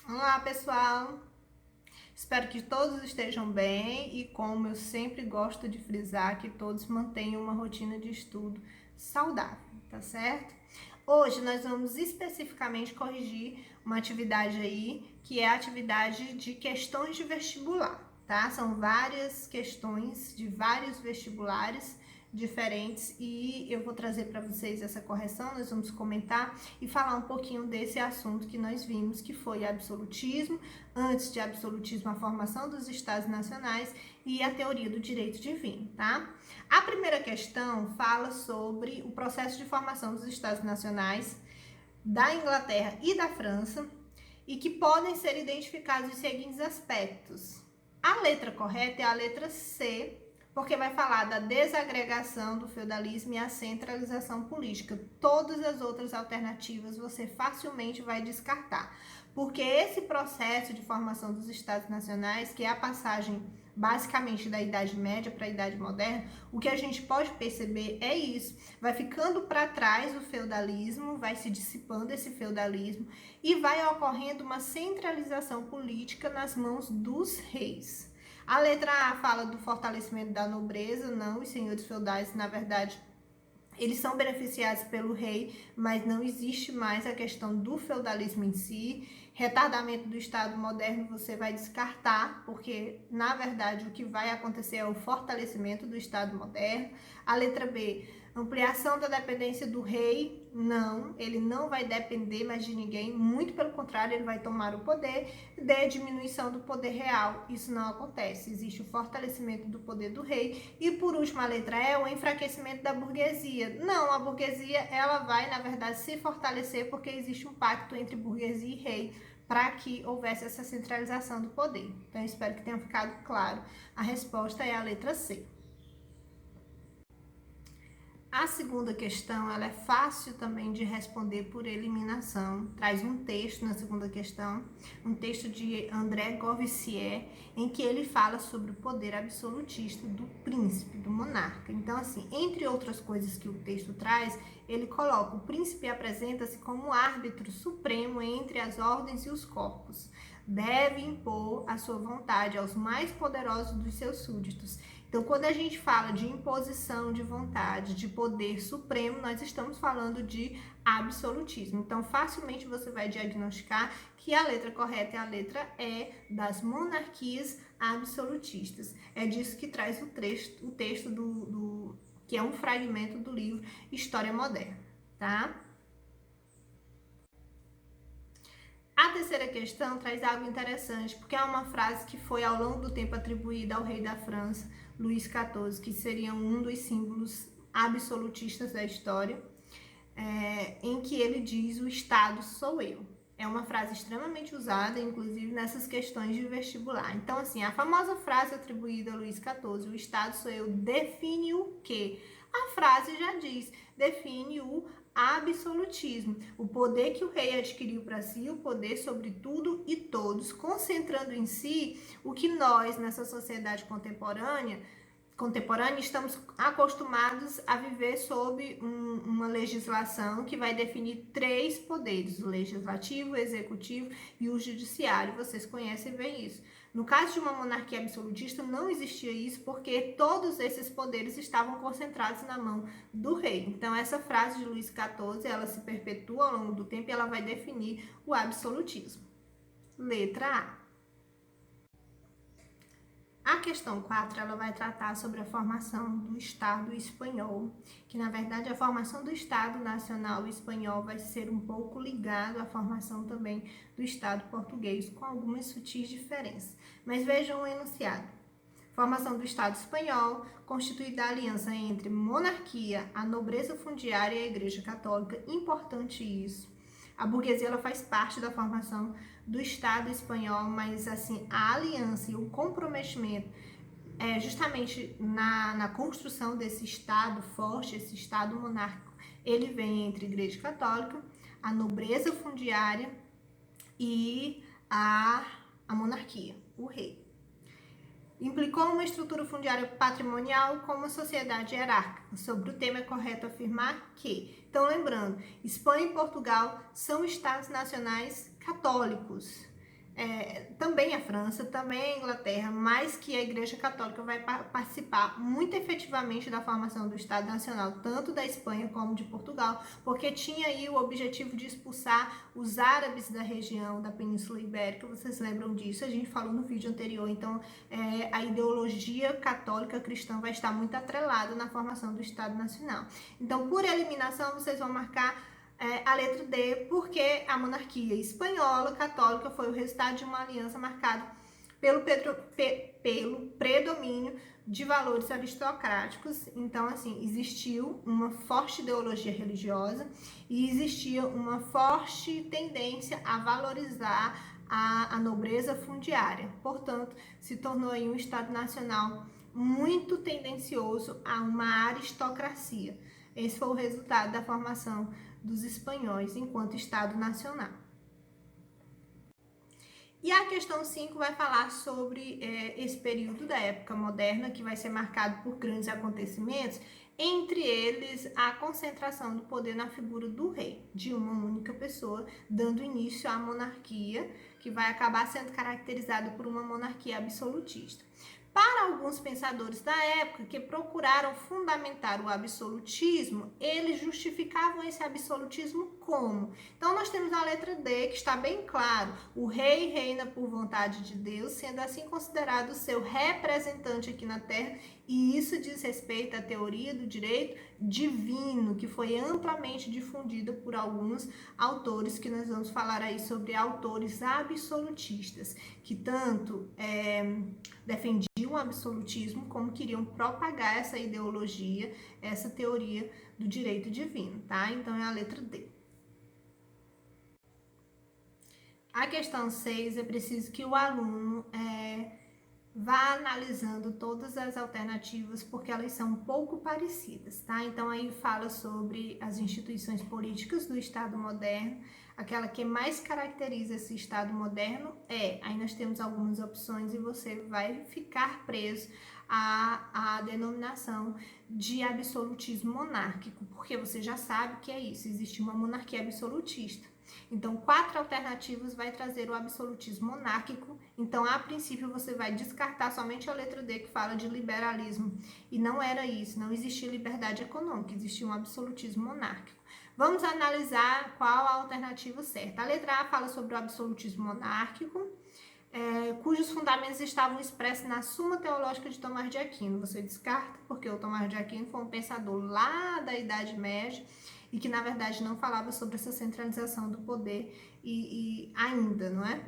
Olá, pessoal! Espero que todos estejam bem e, como eu sempre gosto de frisar, que todos mantenham uma rotina de estudo saudável, tá certo? Hoje nós vamos especificamente corrigir uma atividade aí, que é a atividade de questões de vestibular, tá? São várias questões de vários vestibulares diferentes e eu vou trazer para vocês essa correção, nós vamos comentar e falar um pouquinho desse assunto que nós vimos, que foi absolutismo, antes de absolutismo a formação dos estados nacionais e a teoria do direito divino, tá? A primeira questão fala sobre o processo de formação dos estados nacionais da Inglaterra e da França e que podem ser identificados os seguintes aspectos. A letra correta é a letra C, porque vai falar da desagregação do feudalismo e a centralização política. Todas as outras alternativas você facilmente vai descartar, porque esse processo de formação dos estados nacionais, que é a passagem basicamente da Idade Média para a Idade Moderna, o que a gente pode perceber é isso. Vai ficando para trás o feudalismo, vai se dissipando esse feudalismo e vai ocorrendo uma centralização política nas mãos dos reis. A letra A fala do fortalecimento da nobreza. Não, os senhores feudais, na verdade, eles são beneficiados pelo rei, mas não existe mais a questão do feudalismo em si. Retardamento do Estado moderno você vai descartar, porque, na verdade, o que vai acontecer é o fortalecimento do Estado moderno. A letra B, ampliação da dependência do rei. Não, ele não vai depender mais de ninguém, muito pelo contrário, ele vai tomar o poder. D, diminuição do poder real. Isso não acontece, existe o fortalecimento do poder do rei. E por último, a letra E, o enfraquecimento da burguesia. Não, a burguesia ela vai, na verdade, se fortalecer porque existe um pacto entre burguesia e rei para que houvesse essa centralização do poder. Então, espero que tenha ficado claro. A resposta é a letra C. A segunda questão, ela é fácil também de responder por eliminação. Traz um texto na segunda questão, um texto de André Govissier, em que ele fala sobre o poder absolutista do príncipe, do monarca. Então, assim, entre outras coisas que o texto traz, ele coloca: o príncipe apresenta-se como árbitro supremo entre as ordens e os corpos. Deve impor a sua vontade aos mais poderosos dos seus súditos. Então, quando a gente fala de imposição de vontade, de poder supremo, nós estamos falando de absolutismo. Então, facilmente você vai diagnosticar que a letra correta é a letra E, das monarquias absolutistas. É disso que traz o texto que é um fragmento do livro História Moderna, tá? A terceira questão traz algo interessante, porque é uma frase que foi ao longo do tempo atribuída ao rei da França, Luís XIV, que seria um dos símbolos absolutistas da história, em que ele diz: o Estado sou eu. É uma frase extremamente usada, inclusive nessas questões de vestibular. Então, assim, a famosa frase atribuída a Luís XIV, o Estado sou eu, define o quê? A frase já diz, define o absolutismo, o poder que o rei adquiriu para si, o poder sobre tudo e todos, concentrando em si o que nós, nessa sociedade contemporânea, estamos acostumados a viver sob uma legislação que vai definir 3 poderes: o legislativo, o executivo e o judiciário. Vocês conhecem bem isso. No caso de uma monarquia absolutista, não existia isso, porque todos esses poderes estavam concentrados na mão do rei. Então, essa frase de Luís XIV, ela se perpetua ao longo do tempo e ela vai definir o absolutismo. Letra A. A questão 4, ela vai tratar sobre a formação do Estado espanhol, que na verdade a formação do Estado Nacional espanhol vai ser um pouco ligado à formação também do Estado português, com algumas sutis diferenças. Mas vejam o enunciado. Formação do Estado espanhol, constituída da aliança entre monarquia, a nobreza fundiária e a Igreja Católica. Importante isso. A burguesia ela faz parte da formação do Estado espanhol, mas assim, a aliança e o comprometimento justamente na construção desse Estado forte, esse Estado monárquico, ele vem entre a Igreja Católica, a nobreza fundiária e a monarquia, o rei. Implicou uma estrutura fundiária patrimonial com uma sociedade hierárquica. Sobre o tema é correto afirmar que, então lembrando, Espanha e Portugal são estados nacionais católicos. também a França, também a Inglaterra, mas que a Igreja Católica vai participar muito efetivamente da formação do Estado Nacional, tanto da Espanha como de Portugal, porque tinha aí o objetivo de expulsar os árabes da região da Península Ibérica, vocês lembram disso, a gente falou no vídeo anterior, então a ideologia católica cristã vai estar muito atrelada na formação do Estado Nacional. Então, por eliminação, vocês vão marcar a letra D, porque a monarquia espanhola católica foi o resultado de uma aliança marcada pelo predomínio de valores aristocráticos. Então, assim, existiu uma forte ideologia religiosa e existia uma forte tendência a valorizar a nobreza fundiária. Portanto, se tornou aí um Estado Nacional muito tendencioso a uma aristocracia. Esse foi o resultado da formação dos espanhóis enquanto Estado Nacional. E a questão 5 vai falar sobre esse período da época moderna, que vai ser marcado por grandes acontecimentos, entre eles a concentração do poder na figura do rei, de uma única pessoa, dando início à monarquia, que vai acabar sendo caracterizada por uma monarquia absolutista. Para alguns pensadores da época que procuraram fundamentar o absolutismo, eles justificavam esse absolutismo como? Então, nós temos a letra D, que está bem claro: o rei reina por vontade de Deus, sendo assim considerado o seu representante aqui na Terra, e isso diz respeito à teoria do direito divino, que foi amplamente difundida por alguns autores, que nós vamos falar aí sobre autores absolutistas, que tanto defendiam o absolutismo, como queriam propagar essa ideologia, essa teoria do direito divino, tá? Então é a letra D. A questão 6, é preciso que o aluno vá analisando todas as alternativas, porque elas são um pouco parecidas, tá? Então aí fala sobre as instituições políticas do Estado moderno. Aquela que mais caracteriza esse Estado moderno aí nós temos algumas opções e você vai ficar preso à denominação de absolutismo monárquico, porque você já sabe que é isso, existe uma monarquia absolutista. Então, 4 alternativas vai trazer o absolutismo monárquico. Então, a princípio, você vai descartar somente a letra D, que fala de liberalismo. E não era isso, não existia liberdade econômica, existia um absolutismo monárquico. Vamos analisar qual a alternativa certa. A letra A fala sobre o absolutismo monárquico, cujos fundamentos estavam expressos na Suma Teológica de Tomás de Aquino. Você descarta, porque o Tomás de Aquino foi um pensador lá da Idade Média, e que na verdade não falava sobre essa centralização do poder e ainda, não é?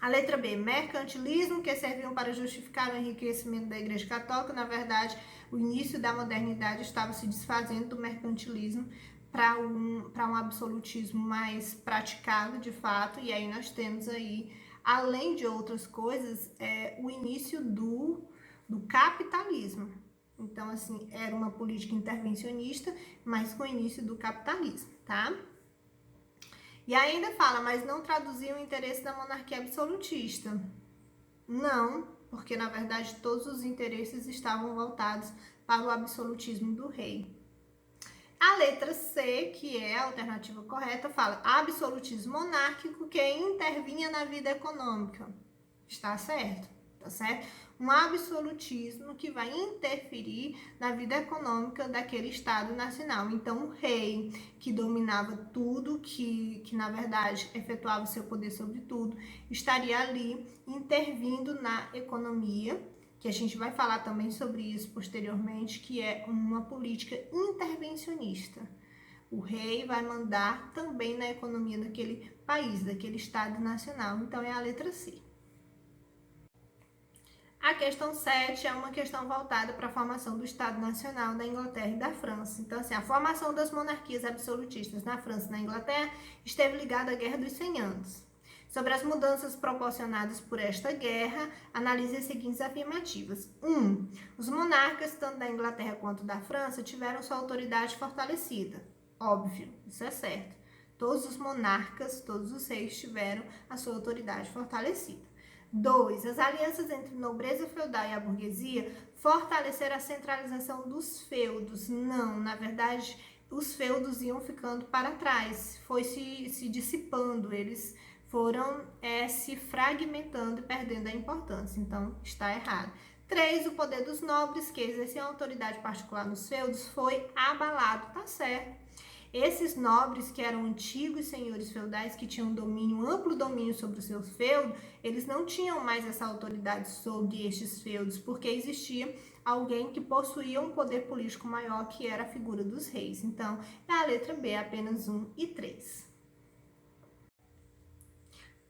A letra B, mercantilismo, que serviam para justificar o enriquecimento da Igreja Católica. Na verdade, o início da modernidade estava se desfazendo do mercantilismo para um absolutismo mais praticado, de fato, e aí nós temos aí, além de outras coisas, o início do capitalismo. Então, assim, era uma política intervencionista, mas com o início do capitalismo, tá? E ainda fala, mas não traduzia o interesse da monarquia absolutista. Não, porque na verdade todos os interesses estavam voltados para o absolutismo do rei. A letra C, que é a alternativa correta, fala absolutismo monárquico que intervinha na vida econômica. Está certo? Tá certo? Um absolutismo que vai interferir na vida econômica daquele Estado nacional. Então, o rei, que dominava tudo, que na verdade efetuava o seu poder sobre tudo, estaria ali intervindo na economia, que a gente vai falar também sobre isso posteriormente, que é uma política intervencionista. O rei vai mandar também na economia daquele país, daquele Estado nacional. Então, é a letra C. A questão 7 é uma questão voltada para a formação do Estado Nacional da Inglaterra e da França. Então, assim, a formação das monarquias absolutistas na França e na Inglaterra esteve ligada à Guerra dos 100 Anos. Sobre as mudanças proporcionadas por esta guerra, analise as seguintes afirmativas. 1. Os monarcas, tanto da Inglaterra quanto da França, tiveram sua autoridade fortalecida. Óbvio, isso é certo. Todos os monarcas, todos os reis tiveram a sua autoridade fortalecida. 2. As alianças entre nobreza feudal e a burguesia fortaleceram a centralização dos feudos. Não, na verdade, os feudos iam ficando para trás, foi se dissipando, eles foram se fragmentando e perdendo a importância. Então, está errado. 3. O poder dos nobres que exerciam autoridade particular nos feudos foi abalado. Tá certo. Esses nobres, que eram antigos senhores feudais, que tinham amplo domínio sobre o seu feudo, eles não tinham mais essa autoridade sobre estes feudos, porque existia alguém que possuía um poder político maior, que era a figura dos reis. Então, é a letra B, apenas 1 e 3.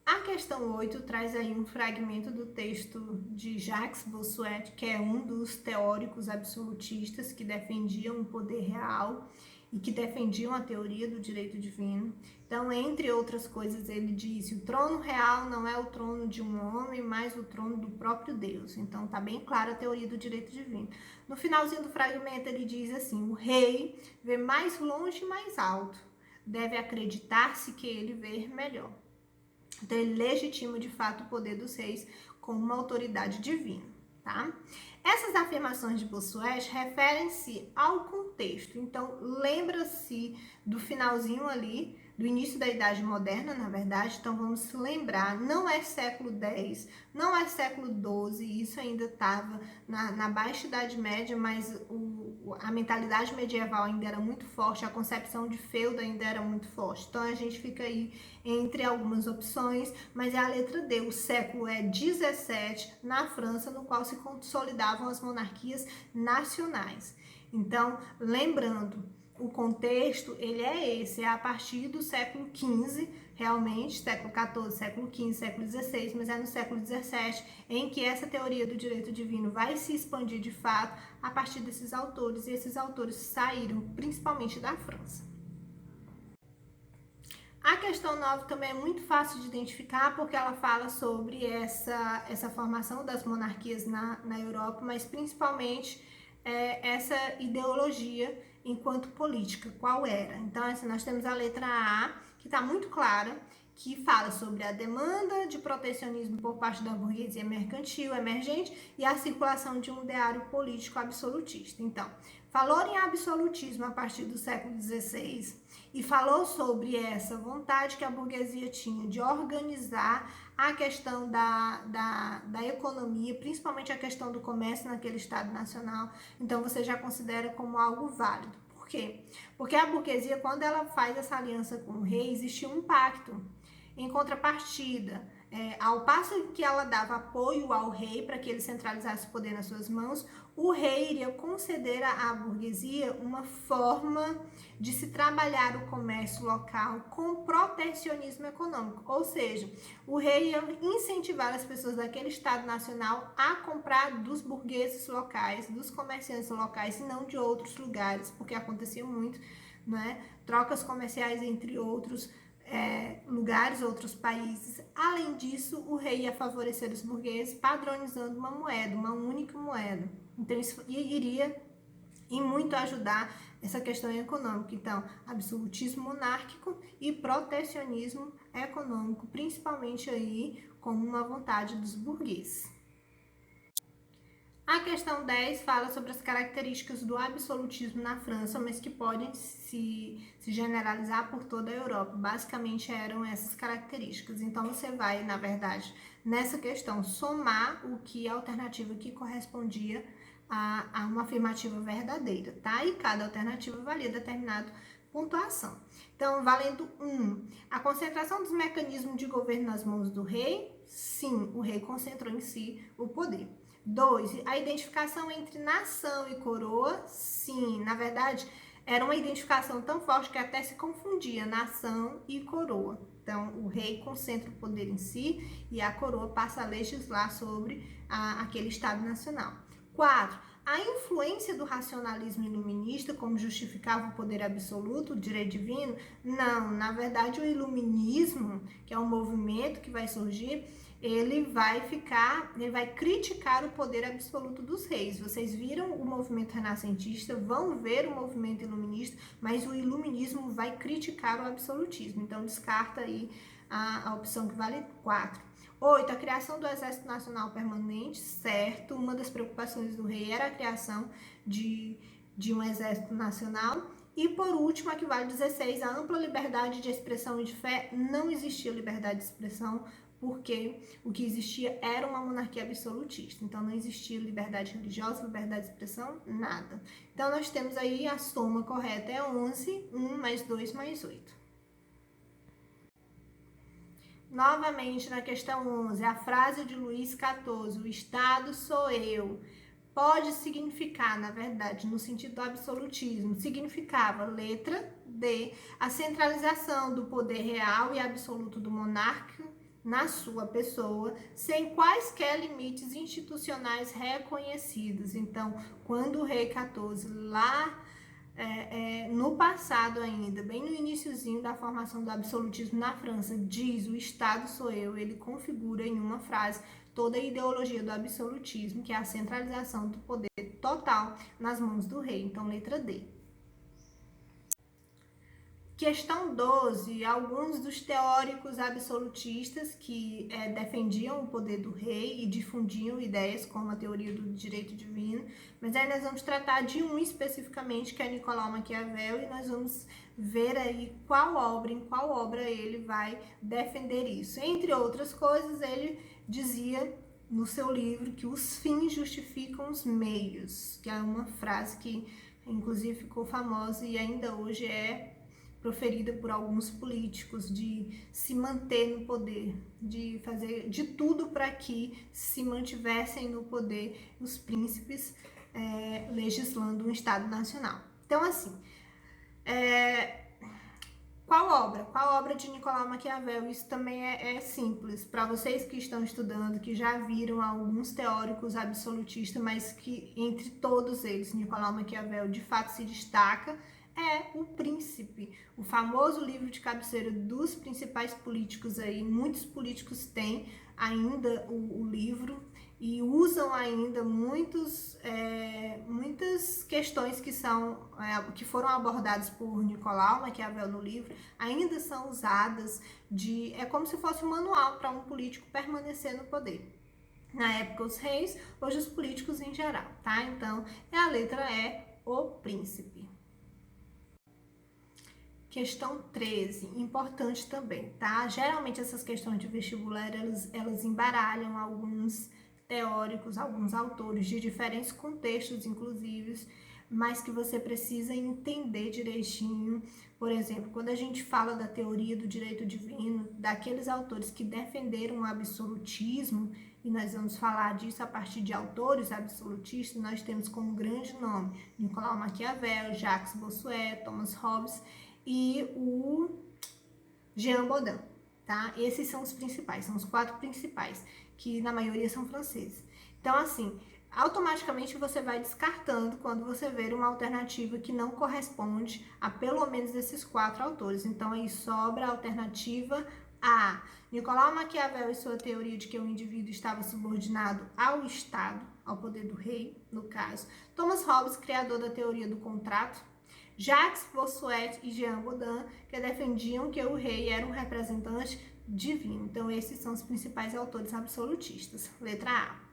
A questão 8 traz aí um fragmento do texto de Jacques Bossuet, que é um dos teóricos absolutistas que defendiam o poder real e que defendiam a teoria do direito divino. Então, entre outras coisas, ele disse: o trono real não é o trono de um homem, mas o trono do próprio Deus. Então, tá bem clara a teoria do direito divino. No finalzinho do fragmento, ele diz assim: o rei vê mais longe e mais alto. Deve acreditar-se que ele vê melhor. Então, ele legitima, de fato, o poder dos reis como uma autoridade divina, tá? Essas afirmações de Bossuet referem-se ao contexto. Então, lembra-se do finalzinho ali, do início da Idade Moderna, na verdade. Então, vamos se lembrar, não é século X, não é século XII, isso ainda estava na Baixa Idade Média, mas a mentalidade medieval ainda era muito forte, a concepção de feudo ainda era muito forte. Então, a gente fica aí entre algumas opções, mas é a letra D. O século é 17 na França, no qual se consolidavam as monarquias nacionais. Então, lembrando, o contexto, ele é esse, é a partir do século XV, realmente, século XIV, século XV, século XVI, mas é no século XVII em que essa teoria do direito divino vai se expandir de fato a partir desses autores, e esses autores saíram principalmente da França. A questão 9 também é muito fácil de identificar, porque ela fala sobre essa formação das monarquias na Europa, mas principalmente essa ideologia enquanto política, qual era. Então, assim, nós temos a letra A, que está muito clara, que fala sobre a demanda de protecionismo por parte da burguesia mercantil emergente e a circulação de um ideário político absolutista. Então, falou em absolutismo a partir do século XVI e falou sobre essa vontade que a burguesia tinha de organizar a questão da economia, principalmente a questão do comércio naquele Estado nacional. Então, você já considera como algo válido. Por quê? Porque a burguesia, quando ela faz essa aliança com o rei, existe um pacto. Em contrapartida, ao passo que ela dava apoio ao rei para que ele centralizasse o poder nas suas mãos, o rei iria conceder à burguesia uma forma de se trabalhar o comércio local com protecionismo econômico, ou seja, o rei ia incentivar as pessoas daquele Estado nacional a comprar dos burgueses locais, dos comerciantes locais, e não de outros lugares, porque acontecia muito, né? Trocas comerciais entre outros lugares, outros países. Além disso, o rei ia favorecer os burgueses padronizando uma moeda, uma única moeda. Então, isso iria e muito ajudar essa questão econômica. Então, absolutismo monárquico e protecionismo econômico, principalmente aí com uma vontade dos burgueses. A questão 10 fala sobre as características do absolutismo na França, mas que podem se generalizar por toda a Europa. Basicamente eram essas características. Então, você vai, na verdade, nessa questão, somar o que a alternativa que correspondia a uma afirmativa verdadeira, tá? E cada alternativa valia determinada pontuação. Então, valendo 1, a concentração dos mecanismos de governo nas mãos do rei. Sim, o rei concentrou em si o poder. 2, a identificação entre nação e coroa. Sim, na verdade, era uma identificação tão forte que até se confundia nação e coroa. Então, o rei concentra o poder em si e a coroa passa a legislar sobre aquele Estado nacional. 4, a influência do racionalismo iluminista como justificava o poder absoluto, o direito divino. Não, na verdade, o iluminismo, que é um movimento que vai surgir, ele vai criticar o poder absoluto dos reis. Vocês viram o movimento renascentista, vão ver o movimento iluminista, mas o iluminismo vai criticar o absolutismo. Então, descarta aí a opção que vale 4. 8, a criação do Exército Nacional Permanente, certo. Uma das preocupações do rei era a criação de um exército nacional. E por último, aqui vale 16, a ampla liberdade de expressão e de fé. Não existia liberdade de expressão, porque o que existia era uma monarquia absolutista. Então, não existia liberdade religiosa, liberdade de expressão, nada. Então, nós temos aí a soma correta é 11, 1 mais 2 mais 8. Novamente, na questão 11, a frase de Luís XIV, o Estado sou eu, pode significar, na verdade, no sentido do absolutismo, significava, letra D, a centralização do poder real e absoluto do monarca na sua pessoa, sem quaisquer limites institucionais reconhecidos. Então, quando o rei XIV, lá no passado ainda, bem no iniciozinho da formação do absolutismo na França, diz o Estado sou eu, ele configura em uma frase toda a ideologia do absolutismo, que é a centralização do poder total nas mãos do rei. Então, letra D. Questão 12. Alguns dos teóricos absolutistas que defendiam o poder do rei e difundiam ideias como a teoria do direito divino, mas aí nós vamos tratar de um especificamente, que é Nicolau Maquiavel, e nós vamos ver aí em qual obra ele vai defender isso. Entre outras coisas, ele dizia no seu livro que os fins justificam os meios, que é uma frase que inclusive ficou famosa e ainda hoje é proferida por alguns políticos, de se manter no poder, de fazer de tudo para que se mantivessem no poder os príncipes legislando um Estado nacional. Então, assim, Qual obra de Nicolau Maquiavel? Isso também é simples. Para vocês que estão estudando, que já viram alguns teóricos absolutistas, mas que entre todos eles, Nicolau Maquiavel de fato se destaca, é O Príncipe, o famoso livro de cabeceira dos principais políticos aí. Muitos políticos têm ainda o livro e usam ainda muitas questões que foram abordadas por Nicolau Maquiavel no livro, ainda são usadas é como se fosse um manual para um político permanecer no poder. Na época os reis, hoje os políticos em geral, tá? Então, a letra é O Príncipe. Questão 13, importante também, tá? Geralmente essas questões de vestibular, elas embaralham alguns teóricos, alguns autores de diferentes contextos, inclusive, mas que você precisa entender direitinho. Por exemplo, quando a gente fala da teoria do direito divino, daqueles autores que defenderam o absolutismo, e nós vamos falar disso a partir de autores absolutistas, nós temos como grande nome Nicolau Maquiavel, Jacques Bossuet, Thomas Hobbes e o Jean Bodin, tá? Esses são os principais, são os 4 principais, que na maioria são franceses. Então, assim, automaticamente você vai descartando quando você ver uma alternativa que não corresponde a pelo menos esses 4 autores. Então, aí sobra a alternativa A. Nicolau Maquiavel e sua teoria de que o indivíduo estava subordinado ao Estado, ao poder do rei, no caso. Thomas Hobbes, criador da teoria do contrato. Jacques Bossuet e Jean Bodin, que defendiam que o rei era um representante divino. Então, esses são os principais autores absolutistas. Letra A.